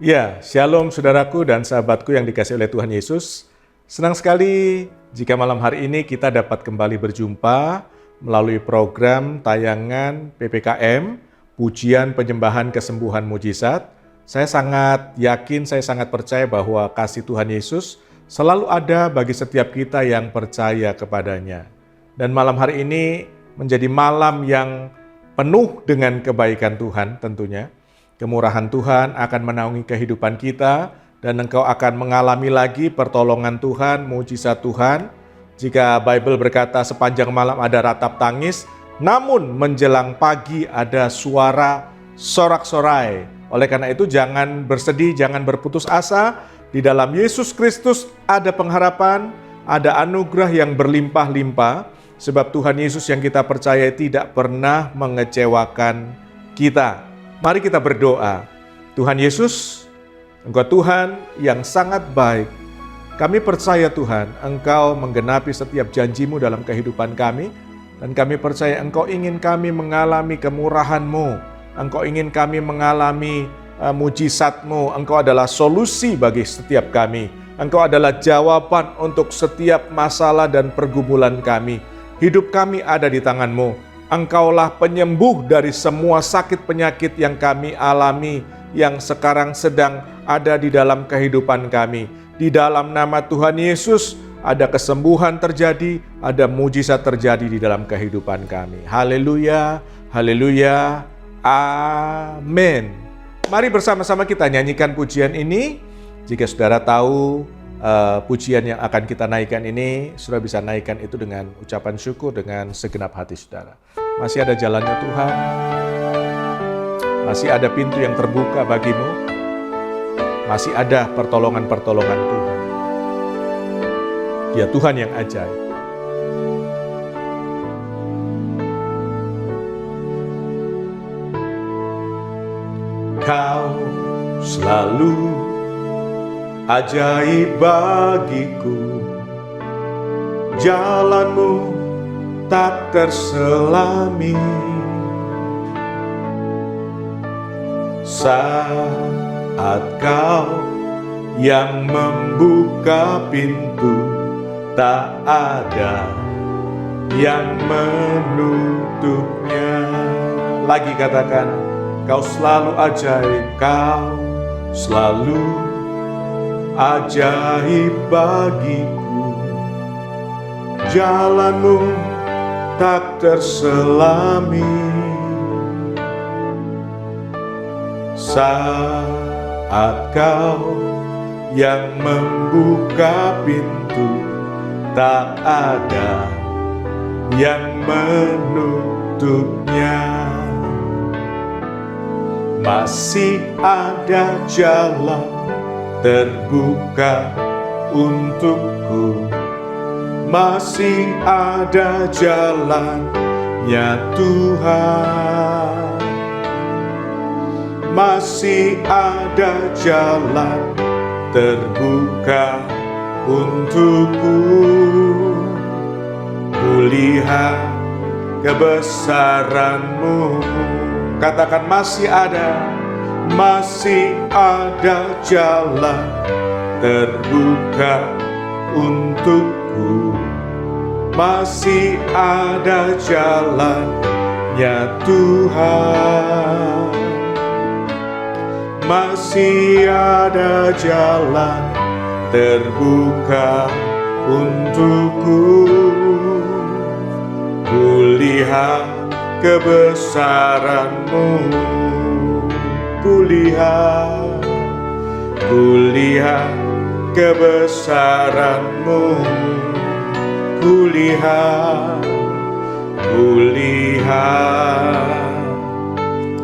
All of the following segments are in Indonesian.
Ya, shalom saudaraku dan sahabatku yang dikasihi oleh Tuhan Yesus. Senang sekali jika malam hari ini kita dapat kembali berjumpa melalui program tayangan PPKM, Pujian Penyembahan Kesembuhan Mujizat. Saya sangat yakin, saya sangat percaya bahwa kasih Tuhan Yesus selalu ada bagi setiap kita yang percaya kepadanya. Dan malam hari ini menjadi malam yang penuh dengan kebaikan Tuhan tentunya. Kemurahan Tuhan akan menaungi kehidupan kita dan engkau akan mengalami lagi pertolongan Tuhan, mujizat Tuhan. Jika Bible berkata sepanjang malam ada ratap tangis, namun menjelang pagi ada suara sorak-sorai. Oleh karena itu jangan bersedih, jangan berputus asa. Di dalam Yesus Kristus ada pengharapan, ada anugerah yang berlimpah-limpah. Sebab Tuhan Yesus yang kita percaya tidak pernah mengecewakan kita. Mari kita berdoa. Tuhan Yesus, Engkau Tuhan yang sangat baik. Kami percaya Tuhan, Engkau menggenapi setiap janji-Mu dalam kehidupan kami. Dan kami percaya Engkau ingin kami mengalami kemurahan-Mu. Engkau ingin kami mengalami mujizat-Mu. Engkau adalah solusi bagi setiap kami. Engkau adalah jawaban untuk setiap masalah dan pergumulan kami. Hidup kami ada di tangan-Mu. Engkaulah penyembuh dari semua sakit penyakit yang kami alami, yang sekarang sedang ada di dalam kehidupan kami. Di dalam nama Tuhan Yesus, ada kesembuhan terjadi, ada mujizat terjadi di dalam kehidupan kami. Haleluya, haleluya, amin. Mari bersama-sama kita nyanyikan pujian ini. Jika saudara tahu pujian yang akan kita naikkan ini, saudara bisa naikkan itu dengan ucapan syukur dengan segenap hati saudara. Masih ada jalannya Tuhan, masih ada pintu yang terbuka bagimu, masih ada pertolongan-pertolongan Tuhan. Dia Tuhan yang ajaib. Kau selalu ajaib bagiku, jalanmu tak terselami. Saat kau yang membuka pintu, tak ada yang menutupnya. Lagi katakan, kau selalu ajaib, kau selalu ajaib bagiku, jalanmu tak terselami. Saat kau yang membuka pintu, tak ada yang menutupnya. Masih ada jalan terbuka untukku, masih ada jalannya Tuhan, masih ada jalan terbuka untukku. Kulihat kebesaran-Mu, katakan masih ada jalan terbuka untukku, masih ada jalannya Tuhan, masih ada jalan terbuka untukku. Kulihat kebesaran-Mu, kulihat kebesaran-Mu, kulihat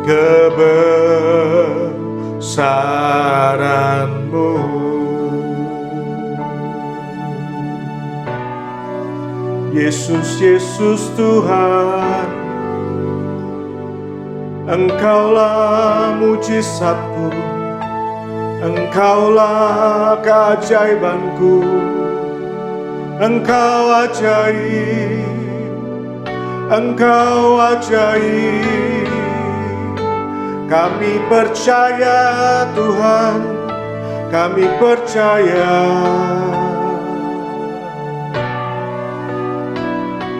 kebesaran-Mu. Yesus, Yesus Tuhan, Engkaulah mujizatku, Engkaulah keajaibanku, Engkau ajaib, Engkau ajaib. Kami percaya Tuhan, kami percaya.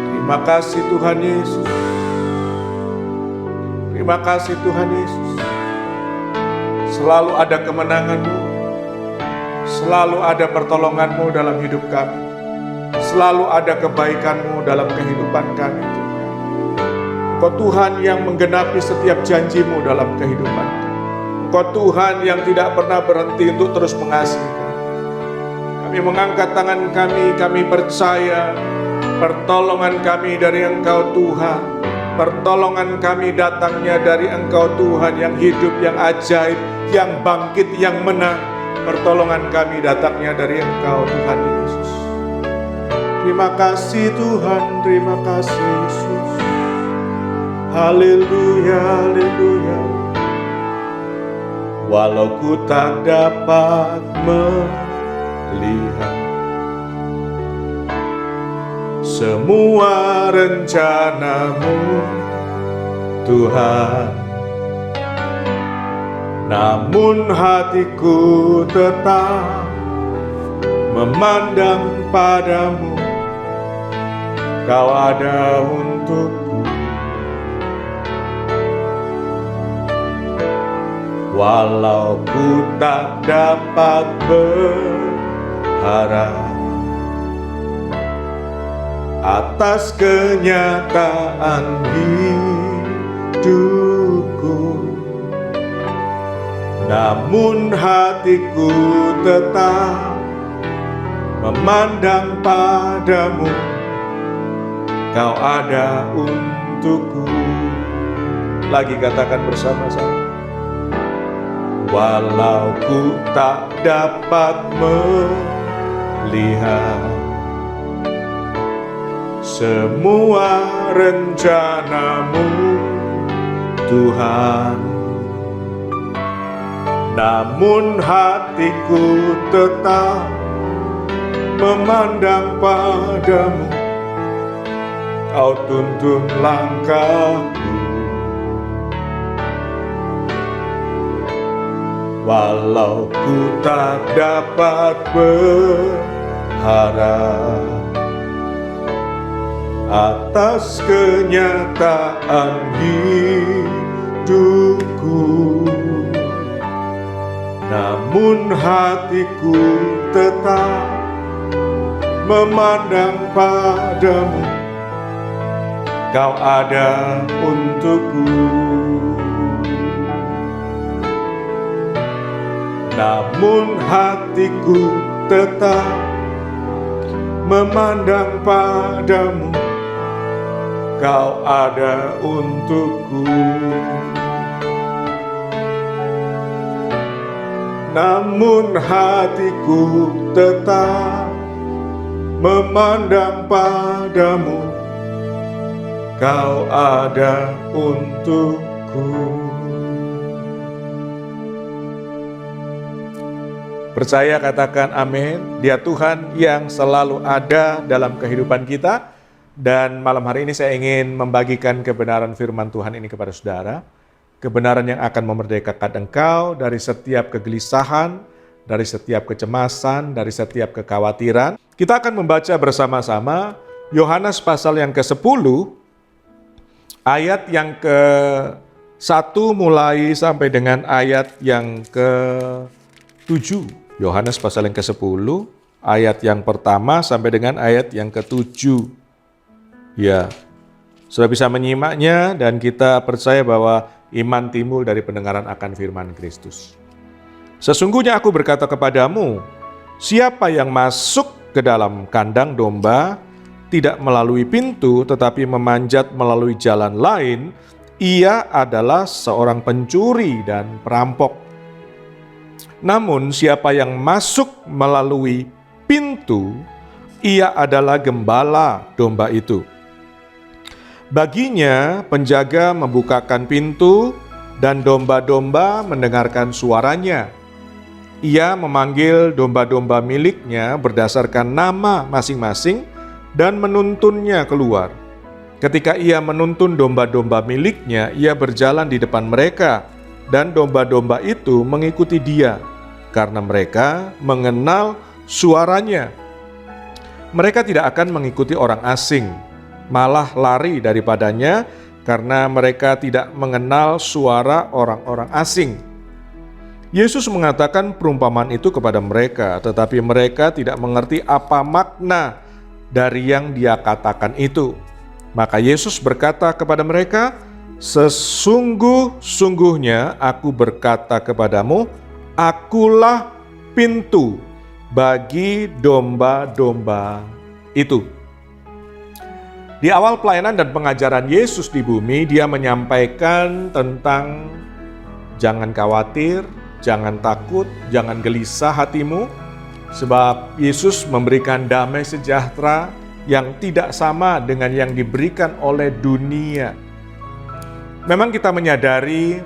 Terima kasih Tuhan Yesus. Terima kasih Tuhan Yesus. Selalu ada kemenangan-Mu, selalu ada pertolongan-Mu dalam hidup kami, selalu ada kebaikan-Mu dalam kehidupan kami. Engkau Tuhan yang menggenapi setiap janji-Mu dalam kehidupan kami. Engkau Tuhan yang tidak pernah berhenti untuk terus mengasihi kami. Kami mengangkat tangan kami percaya pertolongan kami dari Engkau Tuhan. Pertolongan kami datangnya dari Engkau Tuhan yang hidup, yang ajaib, yang bangkit, yang menang. Pertolongan kami datangnya dari Engkau Tuhan Yesus. Terima kasih Tuhan, terima kasih Yesus. Haleluya, haleluya. Walau ku tak dapat melihat semua rencana-Mu Tuhan, namun hatiku tetap memandang padamu. Kau ada untukku, walau ku tak dapat berharap atas kenyataan hidupku, namun hatiku tetap memandang padamu. Kau ada untukku. Lagi katakan bersama-sama. Walau ku tak dapat melihat semua rencana-Mu Tuhan, namun hatiku tetap memandang padamu. Kau tuntun langkahku, walau ku tak dapat berharap atas kenyataan hidupku, namun hatiku tetap memandang padamu. Kau ada untukku, namun hatiku tetap memandang padamu. Kau ada untukku, namun hatiku tetap memandang padamu. Kau ada untukku. Percaya, katakan amin. Dia Tuhan yang selalu ada dalam kehidupan kita. Dan malam hari ini saya ingin membagikan kebenaran firman Tuhan ini kepada saudara. Kebenaran yang akan memerdekakan engkau dari setiap kegelisahan, dari setiap kecemasan, dari setiap kekhawatiran. Kita akan membaca bersama-sama Yohanes pasal yang ke-10, ayat yang ke-1 mulai sampai dengan ayat yang ke-7. Yohanes pasal yang ke-10, ayat yang pertama sampai dengan ayat yang ke-7. Ya, sudah bisa menyimaknya dan kita percaya bahwa iman timbul dari pendengaran akan firman Kristus. Sesungguhnya aku berkata kepadamu, siapa yang masuk ke dalam kandang domba, tidak melalui pintu tetapi memanjat melalui jalan lain, ia adalah seorang pencuri dan perampok. Namun siapa yang masuk melalui pintu, ia adalah gembala domba itu. Baginya penjaga membukakan pintu dan domba-domba mendengarkan suaranya. Ia memanggil domba-domba miliknya berdasarkan nama masing-masing dan menuntunnya keluar. Ketika ia menuntun domba-domba miliknya, ia berjalan di depan mereka dan domba-domba itu mengikuti dia karena mereka mengenal suaranya. Mereka tidak akan mengikuti orang asing, malah lari daripadanya karena mereka tidak mengenal suara orang-orang asing. Yesus mengatakan perumpamaan itu kepada mereka, tetapi mereka tidak mengerti apa makna dari yang dia katakan itu. Maka Yesus berkata kepada mereka, "Sesungguh-sungguhnya aku berkata kepadamu, akulah pintu bagi domba-domba itu." Di awal pelayanan dan pengajaran Yesus di bumi, dia menyampaikan tentang jangan khawatir, jangan takut, jangan gelisah hatimu, sebab Yesus memberikan damai sejahtera yang tidak sama dengan yang diberikan oleh dunia. Memang kita menyadari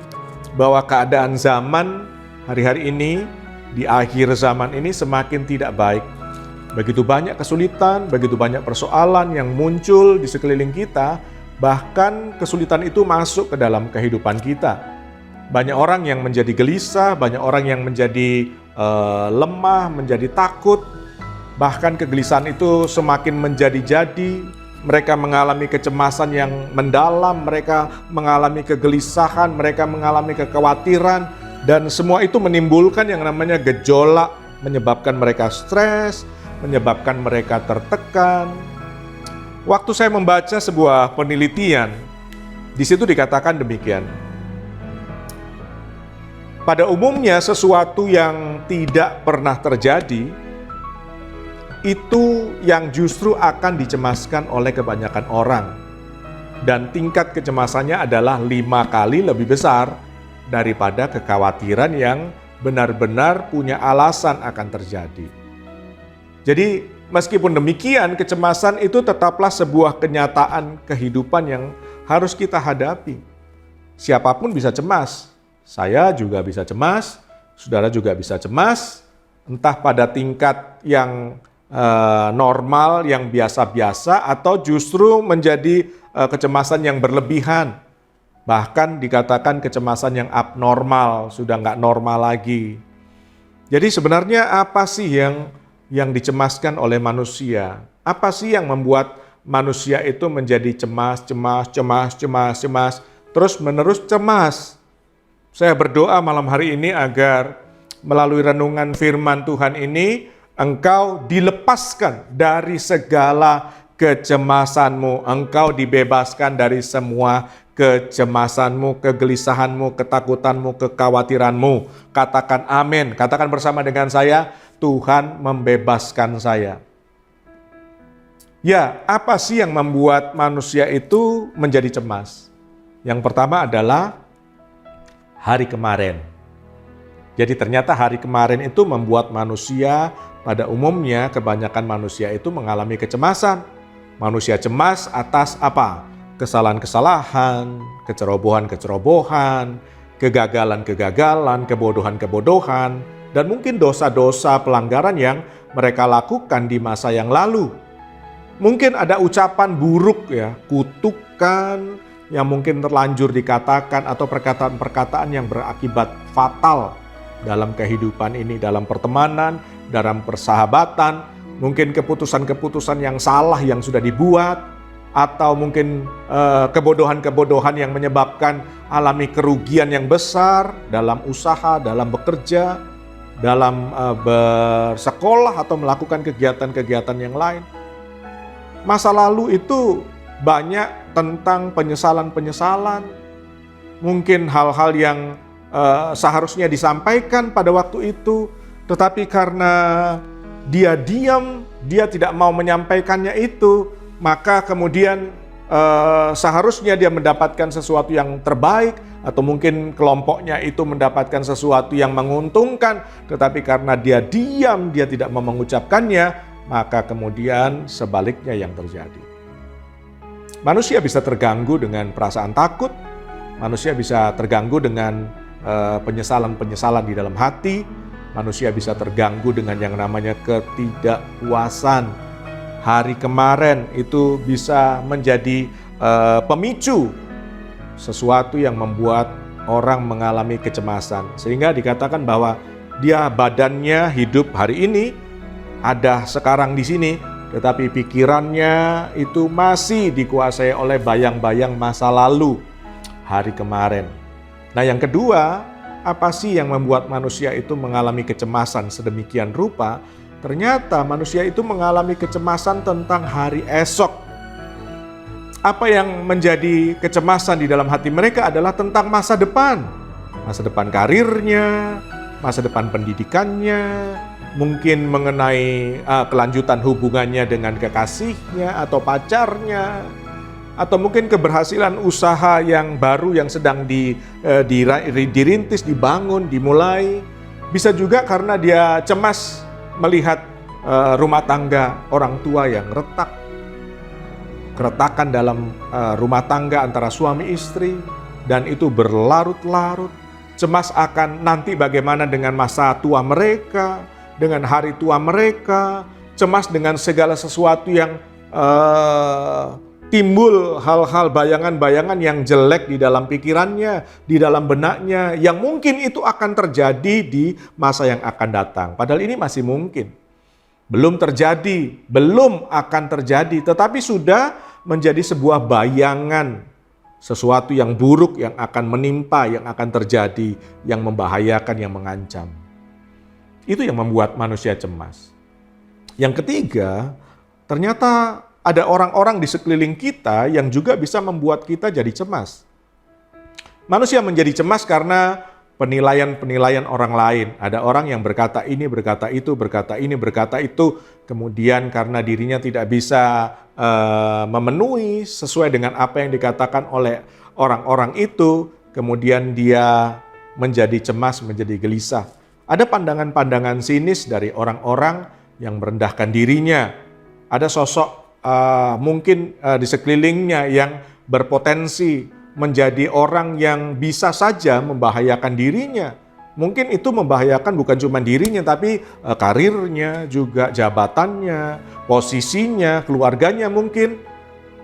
bahwa keadaan zaman hari-hari ini, di akhir zaman ini semakin tidak baik. Begitu banyak kesulitan, begitu banyak persoalan yang muncul di sekeliling kita, bahkan kesulitan itu masuk ke dalam kehidupan kita. Banyak orang yang menjadi gelisah, banyak orang yang menjadi lemah, menjadi takut, bahkan kegelisahan itu semakin menjadi-jadi. Mereka mengalami kecemasan yang mendalam, mereka mengalami kegelisahan, mereka mengalami kekhawatiran, dan semua itu menimbulkan yang namanya gejolak, menyebabkan mereka stres, menyebabkan mereka tertekan. Waktu saya membaca sebuah penelitian, di situ dikatakan demikian. Pada umumnya sesuatu yang tidak pernah terjadi, itu yang justru akan dicemaskan oleh kebanyakan orang. Dan tingkat kecemasannya adalah 5 kali lebih besar daripada kekhawatiran yang benar-benar punya alasan akan terjadi. Jadi meskipun demikian, kecemasan itu tetaplah sebuah kenyataan kehidupan yang harus kita hadapi. Siapapun bisa cemas, saya juga bisa cemas, saudara juga bisa cemas, entah pada tingkat yang normal, yang biasa-biasa, atau justru menjadi kecemasan yang berlebihan. Bahkan dikatakan kecemasan yang abnormal, sudah nggak normal lagi. Jadi sebenarnya apa sih yang dicemaskan oleh manusia? Apa sih yang membuat manusia itu menjadi cemas, terus menerus cemas? Saya berdoa malam hari ini agar melalui renungan firman Tuhan ini, engkau dilepaskan dari segala kecemasanmu, engkau dibebaskan dari semua kecemasanmu, kegelisahanmu, ketakutanmu, kekhawatiranmu. Katakan amin, katakan bersama dengan saya, Tuhan membebaskan saya. Ya, apa sih yang membuat manusia itu menjadi cemas? Yang pertama adalah hari kemarin. Jadi ternyata hari kemarin itu membuat manusia, pada umumnya kebanyakan manusia itu mengalami kecemasan. Manusia cemas atas apa? Kesalahan-kesalahan, kecerobohan-kecerobohan, kegagalan-kegagalan, kebodohan-kebodohan, dan mungkin dosa-dosa pelanggaran yang mereka lakukan di masa yang lalu. Mungkin ada ucapan buruk ya, kutukan yang mungkin terlanjur dikatakan, atau perkataan-perkataan yang berakibat fatal dalam kehidupan ini, dalam pertemanan, dalam persahabatan, mungkin keputusan-keputusan yang salah yang sudah dibuat, atau mungkin kebodohan-kebodohan yang menyebabkan alami kerugian yang besar dalam usaha, dalam bekerja, dalam bersekolah, atau melakukan kegiatan-kegiatan yang lain. Masa lalu itu banyak tentang penyesalan-penyesalan, mungkin hal-hal yang seharusnya disampaikan pada waktu itu, tetapi karena dia diam, dia tidak mau menyampaikannya itu, maka kemudian seharusnya dia mendapatkan sesuatu yang terbaik, atau mungkin kelompoknya itu mendapatkan sesuatu yang menguntungkan, tetapi karena dia diam, dia tidak mau mengucapkannya, maka kemudian sebaliknya yang terjadi. Manusia bisa terganggu dengan perasaan takut, manusia bisa terganggu dengan penyesalan-penyesalan di dalam hati, manusia bisa terganggu dengan yang namanya ketidakpuasan. Hari kemarin itu bisa menjadi pemicu sesuatu yang membuat orang mengalami kecemasan. Sehingga dikatakan bahwa dia badannya hidup hari ini, ada sekarang di sini, tetapi pikirannya itu masih dikuasai oleh bayang-bayang masa lalu, hari kemarin. Nah, yang kedua, apa sih yang membuat manusia itu mengalami kecemasan sedemikian rupa? Ternyata manusia itu mengalami kecemasan tentang hari esok. Apa yang menjadi kecemasan di dalam hati mereka adalah tentang masa depan. Masa depan karirnya, masa depan pendidikannya, mungkin mengenai kelanjutan hubungannya dengan kekasihnya atau pacarnya, atau mungkin keberhasilan usaha yang baru yang sedang dirintis, dibangun, dimulai. Bisa juga karena dia cemas melihat rumah tangga orang tua yang retak, keretakan dalam rumah tangga antara suami istri, dan itu berlarut-larut. Cemas akan nanti bagaimana dengan masa tua mereka, dengan hari tua mereka, cemas dengan segala sesuatu yang timbul hal-hal bayangan-bayangan yang jelek di dalam pikirannya, di dalam benaknya, yang mungkin itu akan terjadi di masa yang akan datang. Padahal ini masih mungkin. Belum terjadi, belum akan terjadi, tetapi sudah menjadi sebuah bayangan, sesuatu yang buruk yang akan menimpa, yang akan terjadi, yang membahayakan, yang mengancam. Itu yang membuat manusia cemas. Yang ketiga, ternyata ada orang-orang di sekeliling kita yang juga bisa membuat kita jadi cemas. Manusia menjadi cemas karena penilaian-penilaian orang lain. Ada orang yang berkata ini, berkata itu, berkata ini, berkata itu. Kemudian karena dirinya tidak bisa memenuhi sesuai dengan apa yang dikatakan oleh orang-orang itu, kemudian dia menjadi cemas, menjadi gelisah. Ada pandangan-pandangan sinis dari orang-orang yang merendahkan dirinya. Ada sosok mungkin di sekelilingnya yang berpotensi menjadi orang yang bisa saja membahayakan dirinya. Mungkin itu membahayakan bukan cuma dirinya, tapi karirnya, juga jabatannya, posisinya, keluarganya mungkin.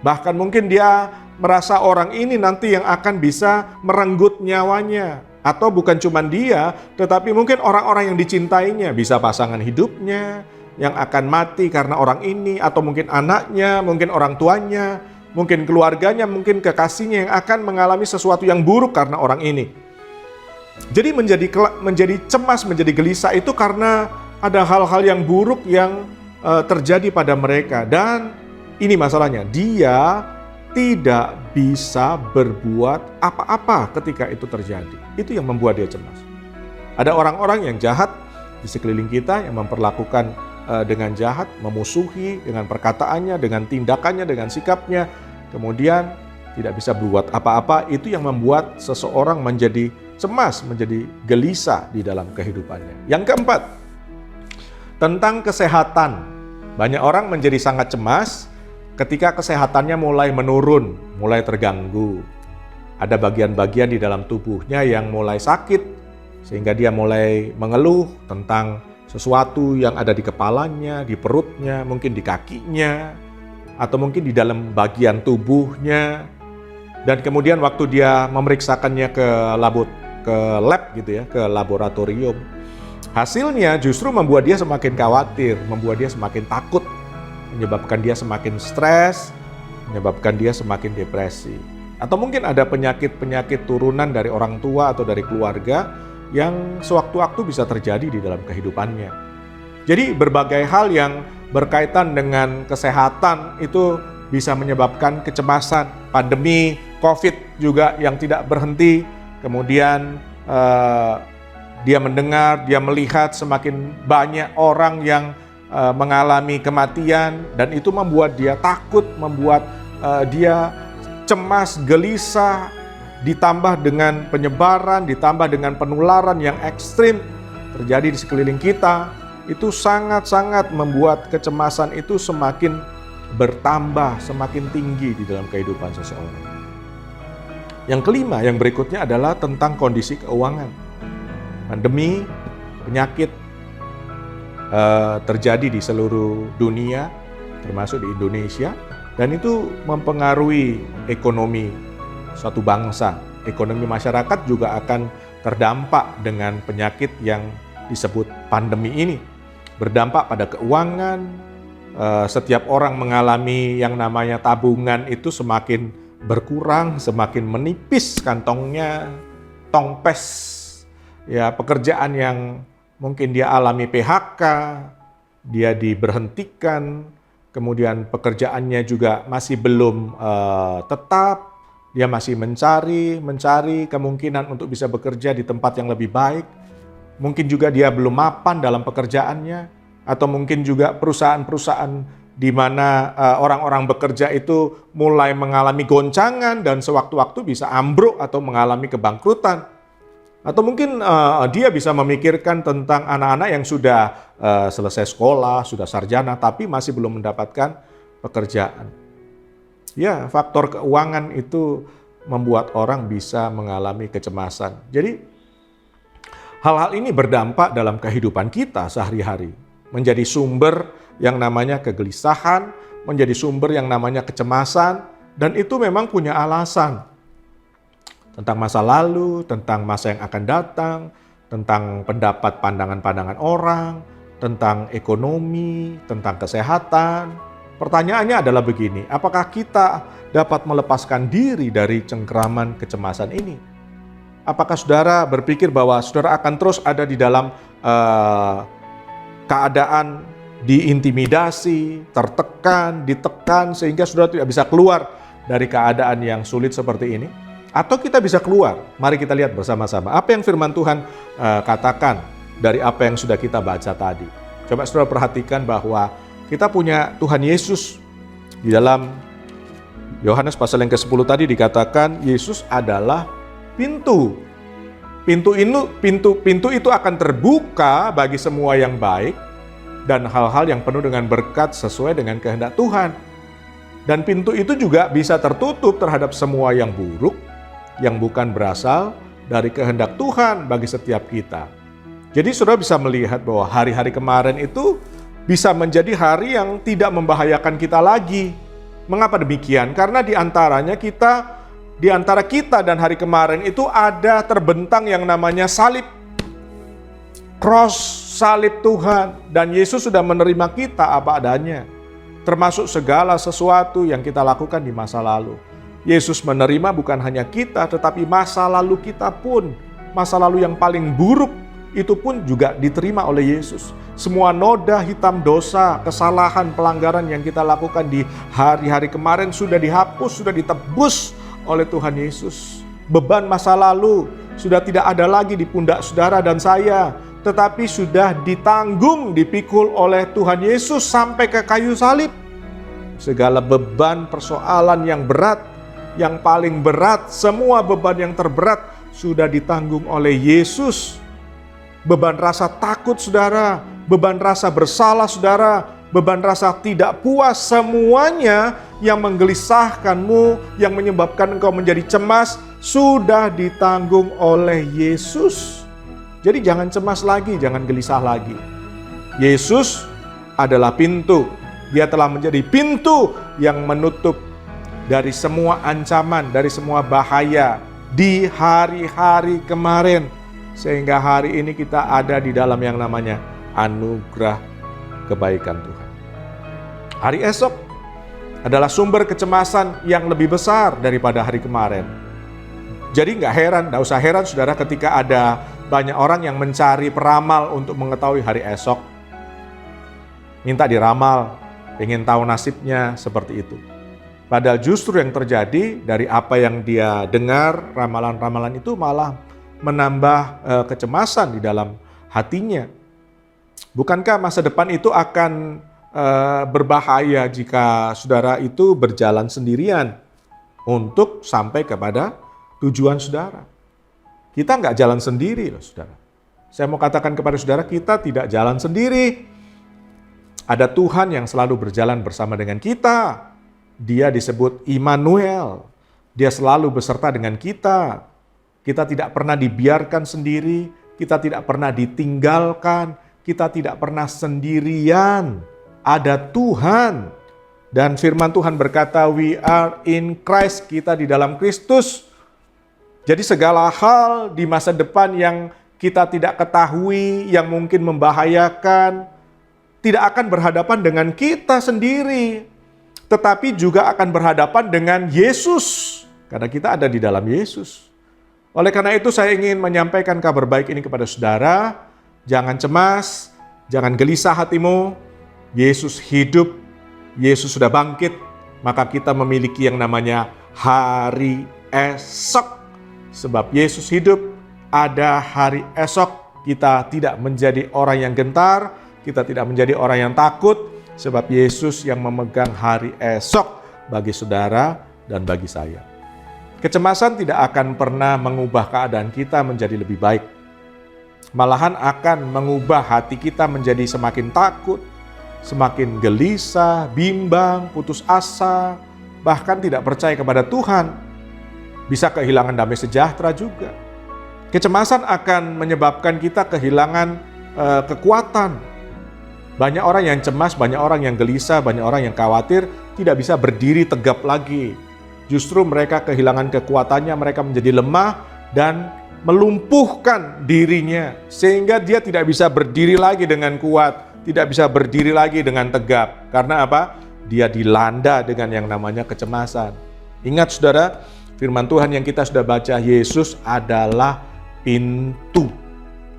Bahkan mungkin dia merasa orang ini nanti yang akan bisa merenggut nyawanya. Atau bukan cuma dia, tetapi mungkin orang-orang yang dicintainya, bisa pasangan hidupnya yang akan mati karena orang ini, atau mungkin anaknya, mungkin orang tuanya, mungkin keluarganya, mungkin kekasihnya yang akan mengalami sesuatu yang buruk karena orang ini. Jadi menjadi cemas, menjadi gelisah itu karena ada hal-hal yang buruk yang terjadi pada mereka. Dan ini masalahnya, dia tidak bisa berbuat apa-apa ketika itu terjadi. Itu yang membuat dia cemas. Ada orang-orang yang jahat di sekeliling kita yang memperlakukan dengan jahat, memusuhi dengan perkataannya, dengan tindakannya, dengan sikapnya, kemudian tidak bisa berbuat apa-apa. Itu yang membuat seseorang menjadi cemas, menjadi gelisah di dalam kehidupannya. Yang keempat, tentang kesehatan. Banyak orang menjadi sangat cemas ketika kesehatannya mulai menurun, mulai terganggu. Ada bagian-bagian di dalam tubuhnya yang mulai sakit, sehingga dia mulai mengeluh tentang sesuatu yang ada di kepalanya, di perutnya, mungkin di kakinya, atau mungkin di dalam bagian tubuhnya. Dan kemudian waktu dia memeriksakannya ke lab gitu ya, ke laboratorium, hasilnya justru membuat dia semakin khawatir, membuat dia semakin takut, menyebabkan dia semakin stres, menyebabkan dia semakin depresi. Atau mungkin ada penyakit-penyakit turunan dari orang tua atau dari keluarga yang sewaktu-waktu bisa terjadi di dalam kehidupannya. Jadi berbagai hal yang berkaitan dengan kesehatan itu bisa menyebabkan kecemasan. Pandemi COVID juga yang tidak berhenti, kemudian dia mendengar, dia melihat semakin banyak orang yang mengalami kematian, dan itu membuat dia takut, membuat dia cemas, gelisah, ditambah dengan penyebaran, ditambah dengan penularan yang ekstrim terjadi di sekeliling kita. Itu sangat-sangat membuat kecemasan itu semakin bertambah, semakin tinggi di dalam kehidupan seseorang. Yang kelima, yang berikutnya adalah tentang kondisi keuangan. Pandemi, penyakit terjadi di seluruh dunia, termasuk di Indonesia, dan itu mempengaruhi ekonomi suatu bangsa. ekonomi masyarakat juga akan terdampak dengan penyakit yang disebut pandemi ini. Berdampak pada keuangan, setiap orang mengalami yang namanya tabungan itu semakin berkurang, semakin menipis kantongnya, tongpes, ya pekerjaan yang mungkin dia alami PHK, dia diberhentikan, kemudian pekerjaannya juga masih belum tetap, dia masih mencari kemungkinan untuk bisa bekerja di tempat yang lebih baik. Mungkin juga dia belum mapan dalam pekerjaannya, atau mungkin juga perusahaan-perusahaan di mana orang-orang bekerja itu mulai mengalami goncangan dan sewaktu-waktu bisa ambruk atau mengalami kebangkrutan. Atau mungkin dia bisa memikirkan tentang anak-anak yang sudah selesai sekolah, sudah sarjana, tapi masih belum mendapatkan pekerjaan. Ya, faktor keuangan itu membuat orang bisa mengalami kecemasan. Jadi, hal-hal ini berdampak dalam kehidupan kita sehari-hari. Menjadi sumber yang namanya kegelisahan, menjadi sumber yang namanya kecemasan, dan itu memang punya alasan. Tentang masa lalu, tentang masa yang akan datang, tentang pendapat pandangan-pandangan orang, tentang ekonomi, tentang kesehatan. Pertanyaannya adalah begini, apakah kita dapat melepaskan diri dari cengkraman kecemasan ini? Apakah saudara berpikir bahwa saudara akan terus ada di dalam keadaan diintimidasi, tertekan, ditekan, sehingga saudara tidak bisa keluar dari keadaan yang sulit seperti ini? Atau kita bisa keluar? Mari kita lihat bersama-sama apa yang firman Tuhan katakan dari apa yang sudah kita baca tadi. Coba saudara perhatikan bahwa kita punya Tuhan Yesus. Di dalam Yohanes pasal yang ke-10 tadi dikatakan Yesus adalah pintu. Pintu itu akan terbuka bagi semua yang baik dan hal-hal yang penuh dengan berkat sesuai dengan kehendak Tuhan. Dan pintu itu juga bisa tertutup terhadap semua yang buruk, yang bukan berasal dari kehendak Tuhan bagi setiap kita. Jadi saudara bisa melihat bahwa hari-hari kemarin itu bisa menjadi hari yang tidak membahayakan kita lagi. Mengapa demikian? Karena di antara kita dan hari kemarin itu ada terbentang yang namanya salib. Cross, salib Tuhan. Dan Yesus sudah menerima kita apa adanya. Termasuk segala sesuatu yang kita lakukan di masa lalu. Yesus menerima bukan hanya kita, tetapi masa lalu kita pun. Masa lalu yang paling buruk itu pun juga diterima oleh Yesus. Semua noda hitam dosa, kesalahan, pelanggaran yang kita lakukan di hari-hari kemarin sudah dihapus, sudah ditebus oleh Tuhan Yesus. Beban masa lalu sudah tidak ada lagi di pundak saudara dan saya, tetapi sudah ditanggung, dipikul oleh Tuhan Yesus sampai ke kayu salib. Segala beban persoalan yang berat, yang paling berat, semua beban yang terberat sudah ditanggung oleh Yesus. Beban rasa takut saudara, beban rasa bersalah saudara, beban rasa tidak puas, semuanya yang menggelisahkanmu, yang menyebabkan engkau menjadi cemas, sudah ditanggung oleh Yesus. Jadi jangan cemas lagi, jangan gelisah lagi. Yesus adalah pintu. Dia telah menjadi pintu yang menutup dari semua ancaman, dari semua bahaya di hari-hari kemarin. Sehingga hari ini kita ada di dalam yang namanya anugerah kebaikan Tuhan. Hari esok adalah sumber kecemasan yang lebih besar daripada hari kemarin. Jadi nggak usah heran saudara ketika ada banyak orang yang mencari peramal untuk mengetahui hari esok. Minta diramal, ingin tahu nasibnya seperti itu. Padahal justru yang terjadi dari apa yang dia dengar, ramalan-ramalan itu malah menambah kecemasan di dalam hatinya. Bukankah masa depan itu akan berbahaya jika saudara itu berjalan sendirian untuk sampai kepada tujuan saudara? Kita nggak jalan sendiri loh saudara. Saya mau katakan kepada saudara, kita tidak jalan sendiri. Ada Tuhan yang selalu berjalan bersama dengan kita. Dia disebut Immanuel. Dia selalu beserta dengan kita. Kita tidak pernah dibiarkan sendiri, kita tidak pernah ditinggalkan, kita tidak pernah sendirian. Ada Tuhan. Dan firman Tuhan berkata, we are in Christ, kita di dalam Kristus. Jadi segala hal di masa depan yang kita tidak ketahui, yang mungkin membahayakan, tidak akan berhadapan dengan kita sendiri, tetapi juga akan berhadapan dengan Yesus, karena kita ada di dalam Yesus. Oleh karena itu saya ingin menyampaikan kabar baik ini kepada saudara. Jangan cemas, jangan gelisah hatimu. Yesus hidup, Yesus sudah bangkit, maka kita memiliki yang namanya hari esok. Sebab Yesus hidup, ada hari esok. Kita tidak menjadi orang yang gentar, kita tidak menjadi orang yang takut, sebab Yesus yang memegang hari esok bagi saudara dan bagi saya. Kecemasan tidak akan pernah mengubah keadaan kita menjadi lebih baik. Malahan akan mengubah hati kita menjadi semakin takut, semakin gelisah, bimbang, putus asa, bahkan tidak percaya kepada Tuhan. Bisa kehilangan damai sejahtera juga. Kecemasan akan menyebabkan kita kehilangan kekuatan. Banyak orang yang cemas, banyak orang yang gelisah, banyak orang yang khawatir, tidak bisa berdiri tegap lagi. Justru mereka kehilangan kekuatannya, mereka menjadi lemah dan melumpuhkan dirinya. Sehingga dia tidak bisa berdiri lagi dengan kuat, tidak bisa berdiri lagi dengan tegap. Karena apa? Dia dilanda dengan yang namanya kecemasan. Ingat saudara, firman Tuhan yang kita sudah baca, Yesus adalah pintu.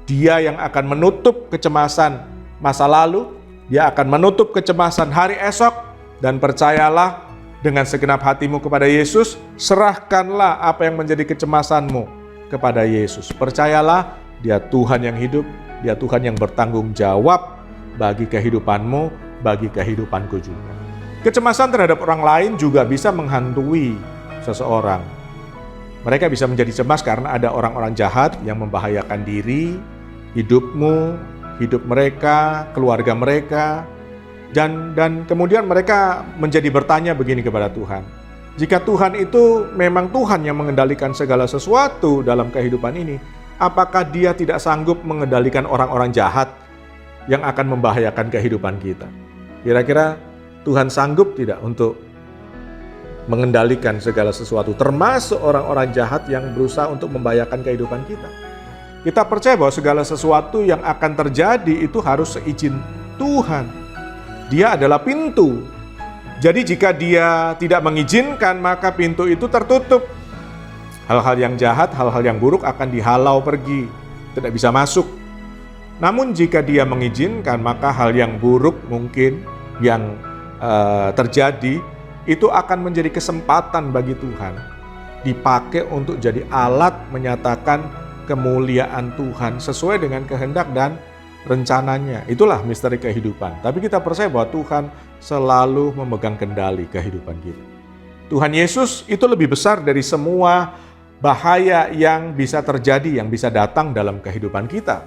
Dia yang akan menutup kecemasan masa lalu, dia akan menutup kecemasan hari esok, dan percayalah dengan segenap hatimu kepada Yesus, serahkanlah apa yang menjadi kecemasanmu kepada Yesus. Percayalah, dia Tuhan yang hidup, dia Tuhan yang bertanggung jawab bagi kehidupanmu, bagi kehidupanku juga. Kecemasan terhadap orang lain juga bisa menghantui seseorang. Mereka bisa menjadi cemas karena ada orang-orang jahat yang membahayakan diri, hidupmu, hidup mereka, keluarga mereka, dan kemudian mereka menjadi bertanya begini kepada Tuhan. Jika Tuhan itu memang Tuhan yang mengendalikan segala sesuatu dalam kehidupan ini, apakah dia tidak sanggup mengendalikan orang-orang jahat yang akan membahayakan kehidupan kita? Kira-kira Tuhan sanggup tidak untuk mengendalikan segala sesuatu, termasuk orang-orang jahat yang berusaha untuk membahayakan kehidupan kita? Kita percaya bahwa segala sesuatu yang akan terjadi itu harus seizin Tuhan. Dia adalah pintu. Jadi jika dia tidak mengizinkan, maka pintu itu tertutup. Hal-hal yang jahat, hal-hal yang buruk akan dihalau pergi, tidak bisa masuk. Namun jika dia mengizinkan, maka hal yang buruk mungkin yang terjadi, itu akan menjadi kesempatan bagi Tuhan. Dipakai untuk jadi alat menyatakan kemuliaan Tuhan sesuai dengan kehendak dan rencananya. Itulah misteri kehidupan. Tapi kita percaya bahwa Tuhan selalu memegang kendali kehidupan kita. Tuhan Yesus itu lebih besar dari semua bahaya yang bisa terjadi, yang bisa datang dalam kehidupan kita.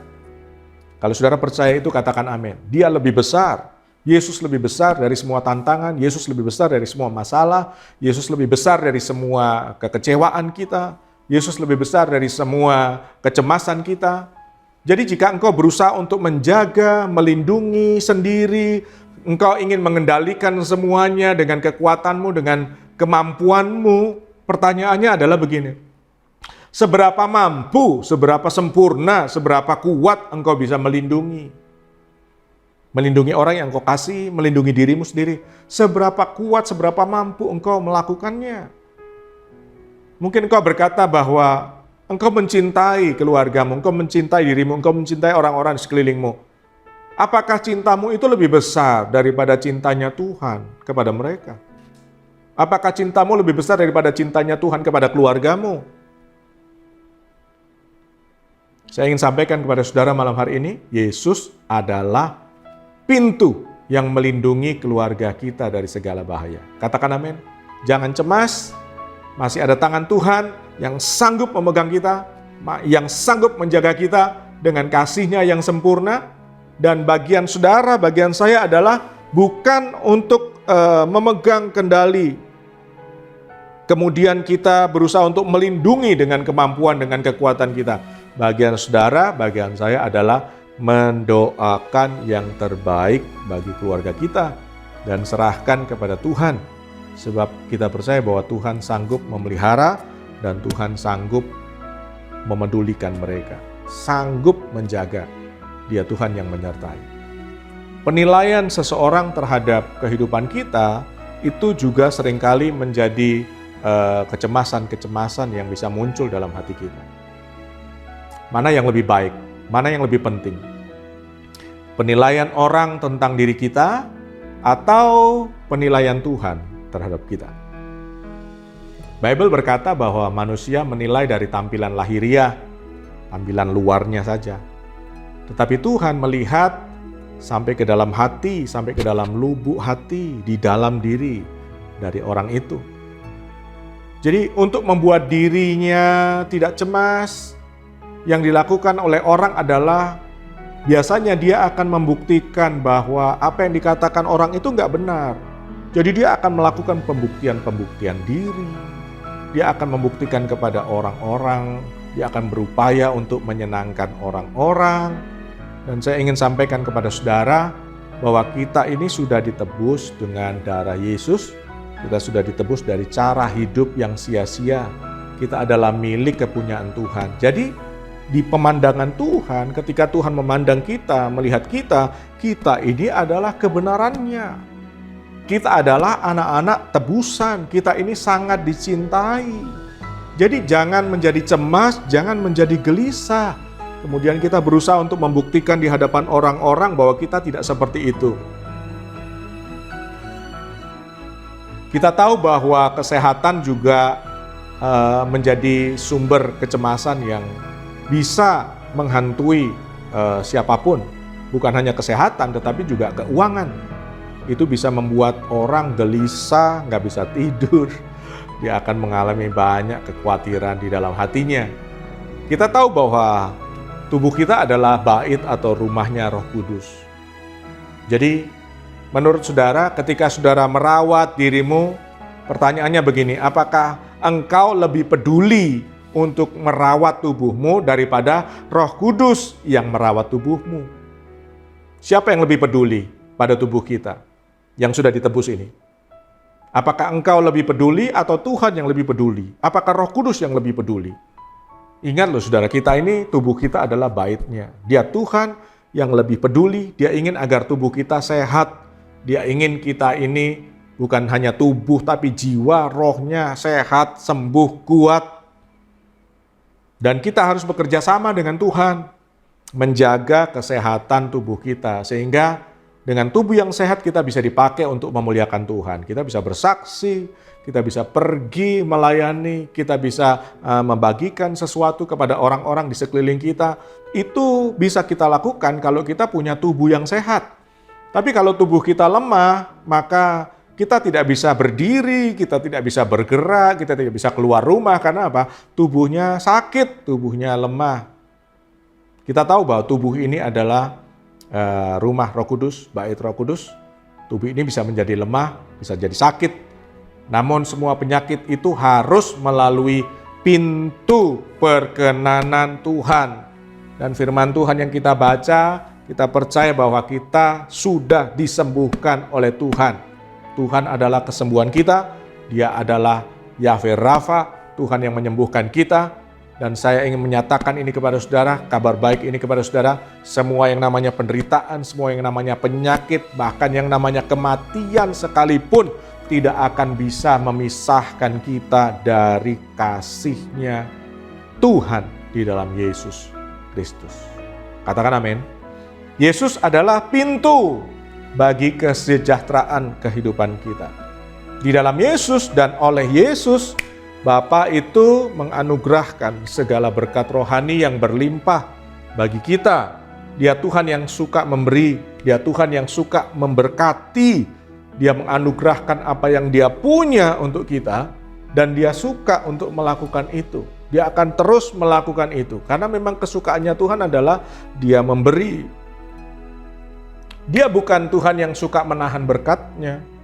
Kalau saudara percaya itu, katakan amin. Dia lebih besar. Yesus lebih besar dari semua tantangan. Yesus lebih besar dari semua masalah. Yesus lebih besar dari semua kekecewaan kita. Yesus lebih besar dari semua kecemasan kita. Jadi jika engkau berusaha untuk menjaga, melindungi sendiri, engkau ingin mengendalikan semuanya dengan kekuatanmu, dengan kemampuanmu, pertanyaannya adalah begini. Seberapa mampu, seberapa sempurna, seberapa kuat engkau bisa melindungi? Melindungi orang yang engkau kasih, melindungi dirimu sendiri. Seberapa kuat, seberapa mampu engkau melakukannya? Mungkin engkau berkata bahwa engkau mencintai keluargamu, engkau mencintai dirimu, engkau mencintai orang-orang di sekelilingmu. Apakah cintamu itu lebih besar daripada cintanya Tuhan kepada mereka? Apakah cintamu lebih besar daripada cintanya Tuhan kepada keluargamu? Saya ingin sampaikan kepada saudara malam hari ini, Yesus adalah pintu yang melindungi keluarga kita dari segala bahaya. Katakan amin. Jangan cemas. Masih ada tangan Tuhan yang sanggup memegang kita, yang sanggup menjaga kita dengan kasih-Nya yang sempurna. Dan bagian saudara, bagian saya adalah bukan untuk memegang kendali. Kemudian kita berusaha untuk melindungi dengan kemampuan, dengan kekuatan kita. Bagian saudara, bagian saya adalah mendoakan yang terbaik bagi keluarga kita dan serahkan kepada Tuhan. Sebab kita percaya bahwa Tuhan sanggup memelihara dan Tuhan sanggup memedulikan mereka, sanggup menjaga. Dia Tuhan yang menyertai. Penilaian seseorang terhadap kehidupan kita itu juga seringkali menjadi kecemasan-kecemasan yang bisa muncul dalam hati kita. Mana yang lebih baik? Mana yang lebih penting? Penilaian orang tentang diri kita atau penilaian Tuhan terhadap kita? Bible berkata bahwa manusia menilai dari tampilan lahiriah, tampilan luarnya saja. Tetapi Tuhan melihat sampai ke dalam hati, sampai ke dalam lubuk hati, di dalam diri dari orang itu. Jadi untuk membuat dirinya tidak cemas, yang dilakukan oleh orang adalah biasanya dia akan membuktikan bahwa apa yang dikatakan orang itu nggak benar. Jadi dia akan melakukan pembuktian diri. Dia akan membuktikan kepada orang-orang, dia akan berupaya untuk menyenangkan orang-orang. Dan saya ingin sampaikan kepada saudara bahwa kita ini sudah ditebus dengan darah Yesus. Kita sudah ditebus dari cara hidup yang sia-sia. Kita adalah milik kepunyaan Tuhan. Jadi di pemandangan Tuhan, ketika Tuhan memandang kita, melihat kita, kita ini adalah kebenarannya. Kita adalah anak-anak tebusan. Kita ini sangat dicintai. Jadi jangan menjadi cemas, jangan menjadi gelisah. Kemudian kita berusaha untuk membuktikan di hadapan orang-orang bahwa kita tidak seperti itu. Kita tahu bahwa kesehatan juga menjadi sumber kecemasan yang bisa menghantui siapapun. Bukan hanya kesehatan, tetapi juga keuangan. Itu bisa membuat orang gelisah, nggak bisa tidur. Dia akan mengalami banyak kekhawatiran di dalam hatinya. Kita tahu bahwa tubuh kita adalah bait atau rumahnya Roh Kudus. Jadi, menurut saudara, ketika saudara merawat dirimu, pertanyaannya begini, apakah engkau lebih peduli untuk merawat tubuhmu daripada Roh Kudus yang merawat tubuhmu? Siapa yang lebih peduli pada tubuh kita yang sudah ditebus ini? Apakah engkau lebih peduli atau Tuhan yang lebih peduli? Apakah Roh Kudus yang lebih peduli? Ingat loh saudara, kita ini, tubuh kita adalah baitnya. Dia Tuhan yang lebih peduli, dia ingin agar tubuh kita sehat. Dia ingin kita ini bukan hanya tubuh, tapi jiwa, rohnya sehat, sembuh, kuat. Dan kita harus bekerja sama dengan Tuhan, menjaga kesehatan tubuh kita. Sehingga dengan tubuh yang sehat kita bisa dipakai untuk memuliakan Tuhan. Kita bisa bersaksi, kita bisa pergi melayani, kita bisa membagikan sesuatu kepada orang-orang di sekeliling kita. Itu bisa kita lakukan kalau kita punya tubuh yang sehat. Tapi kalau tubuh kita lemah, maka kita tidak bisa berdiri, kita tidak bisa bergerak, kita tidak bisa keluar rumah. Karena apa? Tubuhnya sakit, tubuhnya lemah. Kita tahu bahwa tubuh ini adalah rumah Roh Kudus, bait Roh Kudus. Tubuh ini bisa menjadi lemah, bisa jadi sakit. Namun semua penyakit itu harus melalui pintu perkenanan Tuhan. Dan firman Tuhan yang kita baca, kita percaya bahwa kita sudah disembuhkan oleh Tuhan. Tuhan adalah kesembuhan kita, Dia adalah Yahweh Rafa, Tuhan yang menyembuhkan kita. Dan saya ingin menyatakan ini kepada saudara, kabar baik ini kepada saudara, semua yang namanya penderitaan, semua yang namanya penyakit, bahkan yang namanya kematian sekalipun, tidak akan bisa memisahkan kita dari kasih-Nya Tuhan di dalam Yesus Kristus. Katakan amin. Yesus adalah pintu bagi kesejahteraan kehidupan kita. Di dalam Yesus dan oleh Yesus, Bapa itu menganugerahkan segala berkat rohani yang berlimpah bagi kita. Dia Tuhan yang suka memberi, Dia Tuhan yang suka memberkati. Dia menganugerahkan apa yang Dia punya untuk kita, dan Dia suka untuk melakukan itu. Dia akan terus melakukan itu, karena memang kesukaannya Tuhan adalah Dia memberi. Dia bukan Tuhan yang suka menahan berkat-Nya.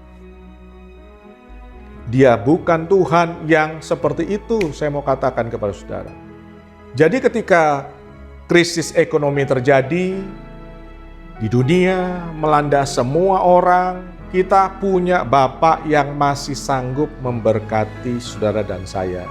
Dia bukan Tuhan yang seperti itu, saya mau katakan kepada saudara. Jadi ketika krisis ekonomi terjadi di dunia, melanda semua orang, kita punya Bapa yang masih sanggup memberkati saudara dan saya.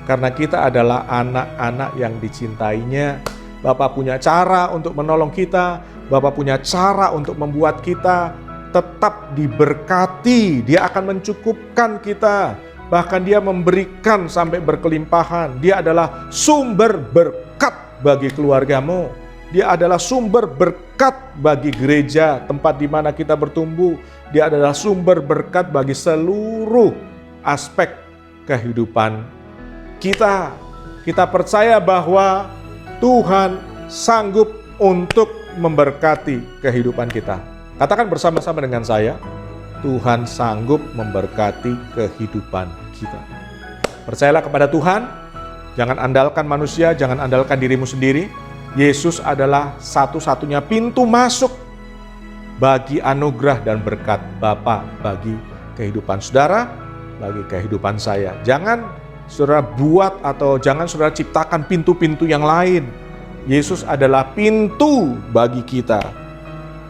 karena kita adalah anak-anak yang dicintainya. Bapa punya cara untuk menolong kita, Bapa punya cara untuk membuat kita tetap diberkati. Dia akan mencukupkan kita, bahkan Dia memberikan sampai berkelimpahan. Dia adalah sumber berkat bagi keluargamu. Dia adalah sumber berkat bagi gereja, tempat di mana kita bertumbuh. Dia adalah sumber berkat bagi seluruh aspek kehidupan kita. Kita percaya bahwa Tuhan sanggup untuk memberkati kehidupan kita. Katakan bersama-sama dengan saya, Tuhan sanggup memberkati kehidupan kita. Percayalah kepada Tuhan, jangan andalkan manusia, jangan andalkan dirimu sendiri. Yesus adalah satu-satunya pintu masuk bagi anugerah dan berkat Bapa bagi kehidupan saudara, bagi kehidupan saya. Jangan saudara buat atau jangan saudara ciptakan pintu-pintu yang lain. Yesus adalah pintu bagi kita.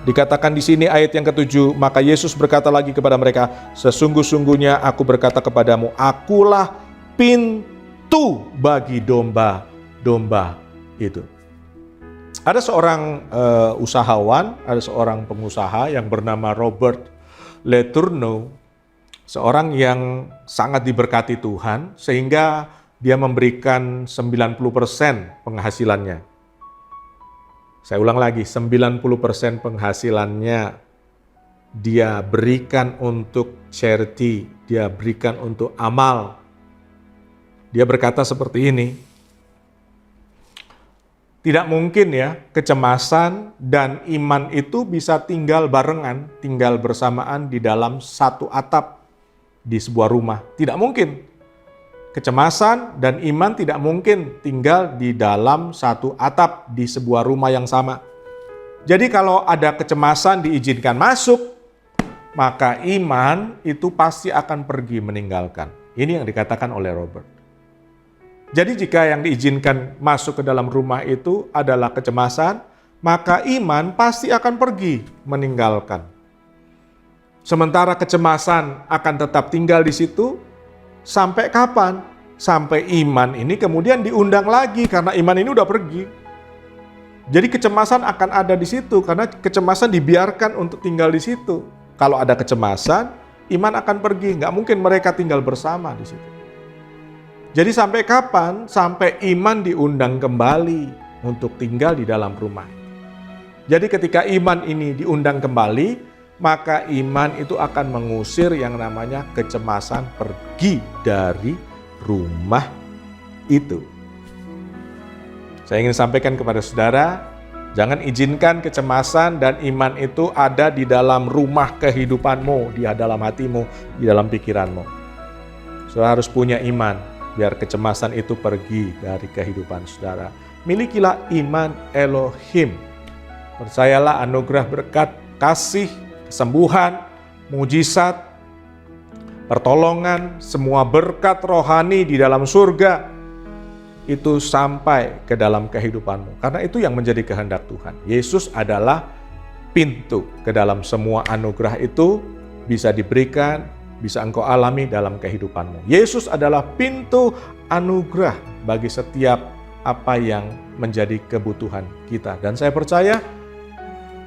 Dikatakan di sini ayat yang ke-7, maka Yesus berkata lagi kepada mereka, sesungguh-sungguhnya aku berkata kepadamu, akulah pintu bagi domba-domba itu. Ada seorang usahawan, ada seorang pengusaha yang bernama Robert Letourneau, seorang yang sangat diberkati Tuhan, sehingga dia memberikan 90% penghasilannya. Saya ulang lagi, 90% penghasilannya dia berikan untuk charity, dia berikan untuk amal. Dia berkata seperti ini, tidak mungkin ya kecemasan dan iman itu bisa tinggal barengan, tinggal bersamaan di dalam satu atap di sebuah rumah. Tidak mungkin. Kecemasan dan iman tidak mungkin tinggal di dalam satu atap di sebuah rumah yang sama. Jadi kalau ada kecemasan diizinkan masuk, maka iman itu pasti akan pergi meninggalkan. Ini yang dikatakan oleh Robert. Jadi jika yang diizinkan masuk ke dalam rumah itu adalah kecemasan, maka iman pasti akan pergi meninggalkan. Sementara kecemasan akan tetap tinggal di situ, sampai kapan? Sampai iman ini kemudian diundang lagi karena iman ini udah pergi. Jadi kecemasan akan ada di situ karena kecemasan dibiarkan untuk tinggal di situ. Kalau ada kecemasan, iman akan pergi. Nggak mungkin mereka tinggal bersama di situ. Jadi sampai kapan? Sampai iman diundang kembali untuk tinggal di dalam rumah. Jadi ketika iman ini diundang kembali, maka iman itu akan mengusir yang namanya kecemasan pergi dari rumah itu. Saya ingin sampaikan kepada saudara, jangan izinkan kecemasan dan iman itu ada di dalam rumah kehidupanmu, di dalam hatimu, di dalam pikiranmu. Saudara harus punya iman, biar kecemasan itu pergi dari kehidupan saudara. Milikilah iman Elohim. Percayalah anugerah berkat, kasih, kesembuhan, mujizat, pertolongan, semua berkat rohani di dalam surga itu sampai ke dalam kehidupanmu. Karena itu yang menjadi kehendak Tuhan. Yesus adalah pintu ke dalam semua anugerah itu bisa diberikan, bisa engkau alami dalam kehidupanmu. Yesus adalah pintu anugerah bagi setiap apa yang menjadi kebutuhan kita. Dan saya percaya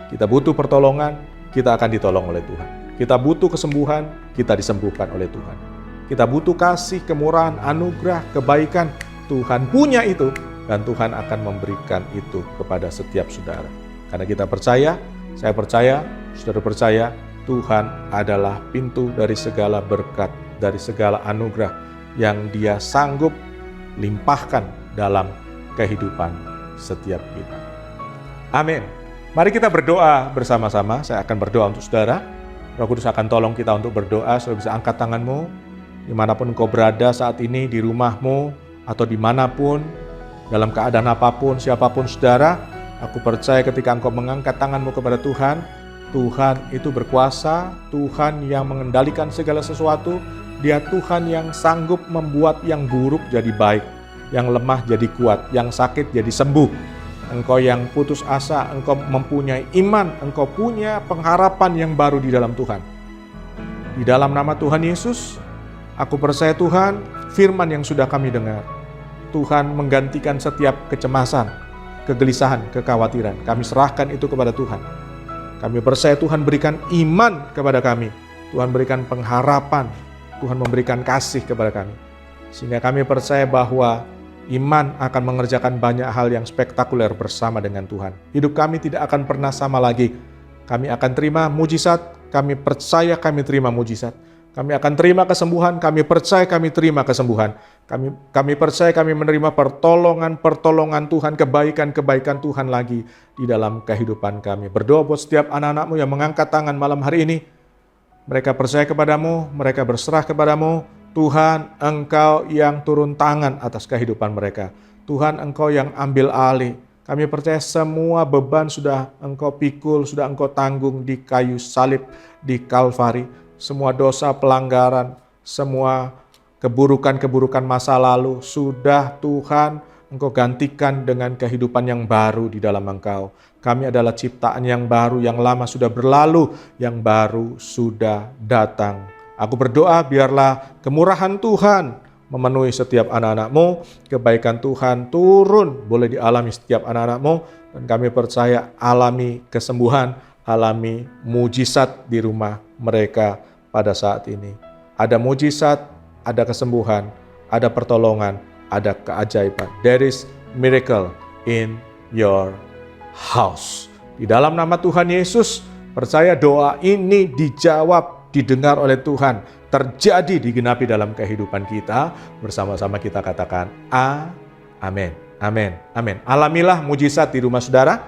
kita butuh pertolongan, kita akan ditolong oleh Tuhan. Kita butuh kesembuhan, kita disembuhkan oleh Tuhan. Kita butuh kasih, kemurahan, anugerah, kebaikan. Tuhan punya itu dan Tuhan akan memberikan itu kepada setiap saudara. Karena kita percaya, saya percaya, saudara percaya, Tuhan adalah pintu dari segala berkat, dari segala anugerah yang Dia sanggup limpahkan dalam kehidupan setiap kita. Amin. Mari kita berdoa bersama-sama. Saya akan berdoa untuk saudara. Roh Kudus akan tolong kita untuk berdoa. Saudara bisa angkat tanganmu, dimanapun engkau berada saat ini, di rumahmu, atau dimanapun, dalam keadaan apapun, siapapun saudara. Aku percaya ketika engkau mengangkat tanganmu kepada Tuhan, Tuhan itu berkuasa, Tuhan yang mengendalikan segala sesuatu. Dia Tuhan yang sanggup membuat yang buruk jadi baik, yang lemah jadi kuat, yang sakit jadi sembuh. Engkau yang putus asa, engkau mempunyai iman, engkau punya pengharapan yang baru di dalam Tuhan. Di dalam nama Tuhan Yesus, aku percaya Tuhan, firman yang sudah kami dengar, Tuhan menggantikan setiap kecemasan, kegelisahan, kekhawatiran. Kami serahkan itu kepada Tuhan. Kami percaya Tuhan berikan iman kepada kami. Tuhan berikan pengharapan. Tuhan memberikan kasih kepada kami. Sehingga kami percaya bahwa iman akan mengerjakan banyak hal yang spektakuler bersama dengan Tuhan. Hidup kami tidak akan pernah sama lagi. Kami akan terima mujizat. Kami percaya kami terima mujizat. Kami akan terima kesembuhan, kami percaya kami terima kesembuhan. Kami percaya kami menerima pertolongan Tuhan, kebaikan Tuhan lagi di dalam kehidupan kami. Berdoa buat setiap anak-anak-Mu yang mengangkat tangan malam hari ini. Mereka percaya kepadamu, mereka berserah kepadamu. Tuhan, Engkau yang turun tangan atas kehidupan mereka. Tuhan, Engkau yang ambil alih. Kami percaya semua beban sudah Engkau pikul, sudah Engkau tanggung di kayu salib, di Kalvari. Semua dosa pelanggaran, semua keburukan-keburukan masa lalu sudah Tuhan Engkau gantikan dengan kehidupan yang baru di dalam Engkau. Kami adalah ciptaan yang baru, yang lama sudah berlalu, yang baru sudah datang. Aku berdoa biarlah kemurahan Tuhan memenuhi setiap anak-anak-Mu, kebaikan Tuhan turun boleh dialami setiap anak-anak-Mu, dan kami percaya alami kesembuhan, alami mujizat di rumah mereka pada saat ini. Ada mujizat, ada kesembuhan, ada pertolongan, ada keajaiban. There is miracle in your house. Di dalam nama Tuhan Yesus, percaya doa ini dijawab, didengar oleh Tuhan, terjadi, digenapi dalam kehidupan kita. Bersama-sama kita katakan amin, amin, amin. Alamilah mujizat di rumah saudara.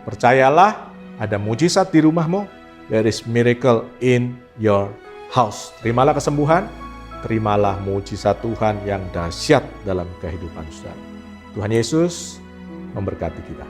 Percayalah ada mujizat di rumahmu. There is miracle in your house. Terimalah kesembuhan, terimalah mujizat Tuhan yang dahsyat dalam kehidupan saudara. Tuhan Yesus memberkati kita.